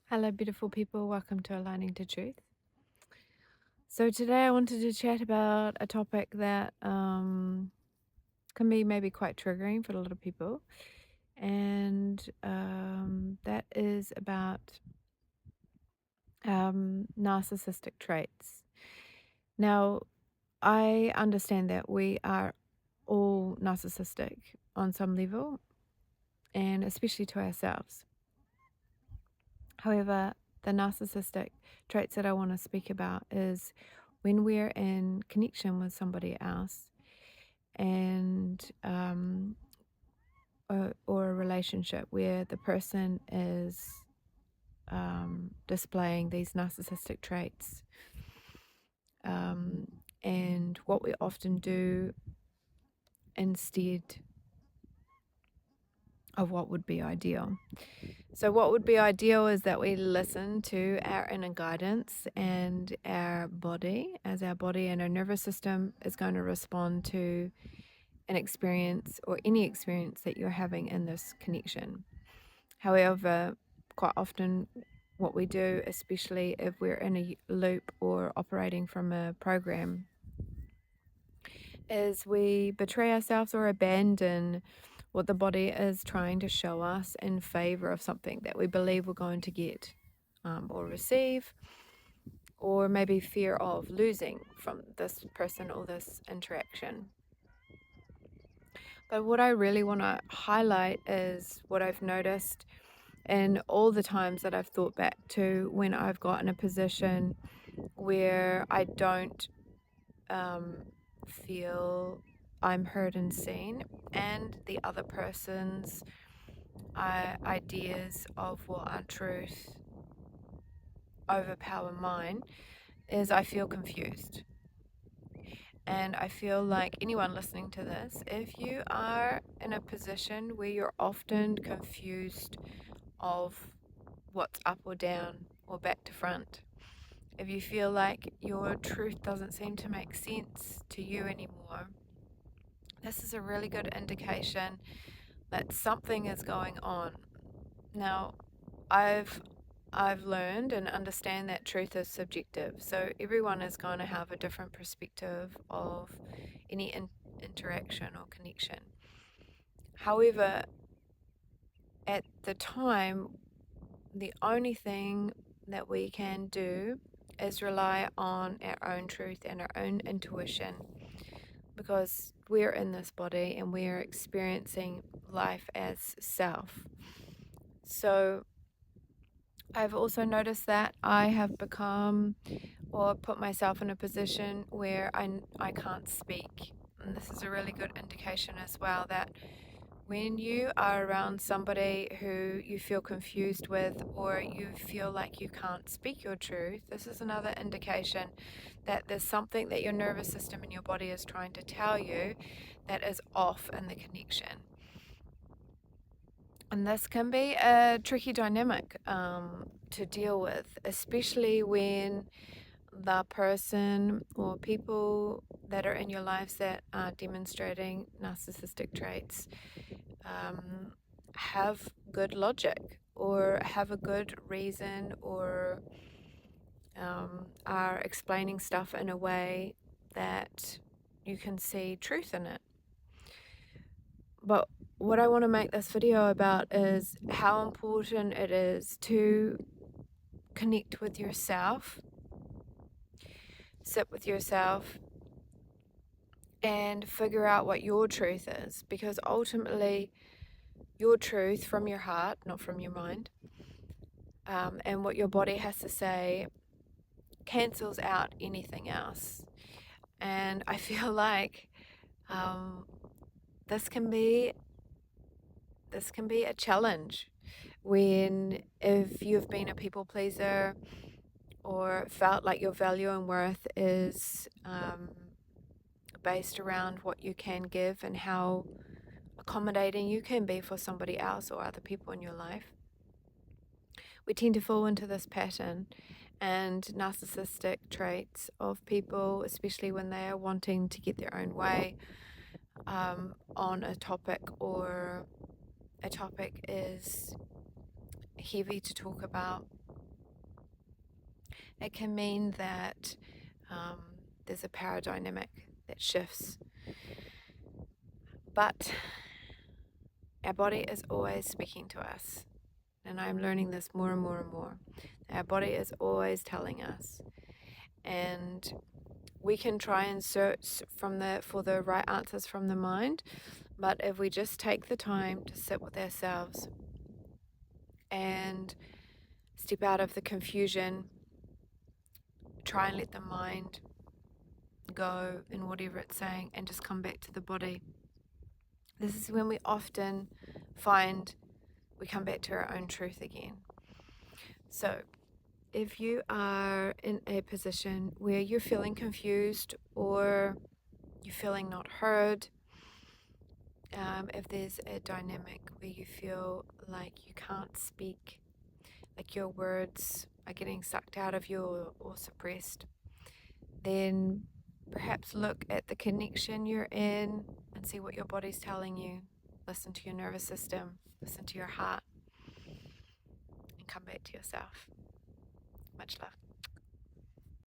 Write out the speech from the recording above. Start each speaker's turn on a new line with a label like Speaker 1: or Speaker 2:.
Speaker 1: Hello, beautiful people. Welcome to Aligning to Truth. So, today I wanted to chat about a topic that can be maybe quite triggering for a lot of people, and that is about narcissistic traits. Now, I understand that we are all narcissistic on some level, and especially to ourselves. However, the narcissistic traits that I want to speak about is when we're in connection with somebody else and or a relationship where the person is displaying these narcissistic traits. And what we often do instead of what would be ideal. So what would be ideal is that we listen to our inner guidance and our body, as our body and our nervous system is going to respond to an experience or any experience that you're having in this connection. However, quite often what we do, especially if we're in a loop or operating from a program, is we betray ourselves or abandon what the body is trying to show us in favor of something that we believe we're going to get or receive, or maybe fear of losing from this person or this interaction. But what I really want to highlight is what I've noticed in all the times that I've thought back to when I've got in a position where I don't feel I'm heard and seen, and the other person's ideas of what are truth overpower mine, is I feel confused. And I feel like anyone listening to this, if you are in a position where you're often confused of what's up or down or back to front, if you feel like your truth doesn't seem to make sense to you anymore, this is a really good indication that something is going on. Now, I've learned and understand that truth is subjective, so everyone is going to have a different perspective of any interaction or connection. However, at the time, the only thing that we can do is rely on our own truth and our own intuition, because we're in this body and we're experiencing life as self. So I've also noticed that I have become or put myself in a position where I can't speak. And this is a really good indication as well that when you are around somebody who you feel confused with, or you feel like you can't speak your truth, this is another indication that there's something that your nervous system and your body is trying to tell you that is off in the connection. And this can be a tricky dynamic to deal with, especially when the person or people that are in your lives that are demonstrating narcissistic traits have good logic or have a good reason, or are explaining stuff in a way that you can see truth in it. But what I want to make this video about is how important it is to connect with yourself, sit with yourself, and figure out what your truth is, because ultimately your truth from your heart, not from your mind, and what your body has to say cancels out anything else. And I feel like this can be a challenge when, if you've been a people pleaser or felt like your value and worth is based around what you can give and how accommodating you can be for somebody else or other people in your life. We tend to fall into this pattern and narcissistic traits of people, especially when they are wanting to get their own way on a topic, or a topic is heavy to talk about, It can mean that um, there's a power dynamic that shifts. But our body is always speaking to us. And I'm learning this more and more and more. Our body is always telling us. And we can try and search for the right answers from the mind. But if we just take the time to sit with ourselves and step out of the confusion, try and let the mind go in whatever it's saying and just come back to the body. This is when we often find we come back to our own truth again. So, if you are in a position where you're feeling confused or you're feeling not heard, if there's a dynamic where you feel like you can't speak, like your words are getting sucked out of you or suppressed, then perhaps look at the connection you're in and see what your body's telling you. Listen to your nervous system, listen to your heart, and come back to yourself. Much love.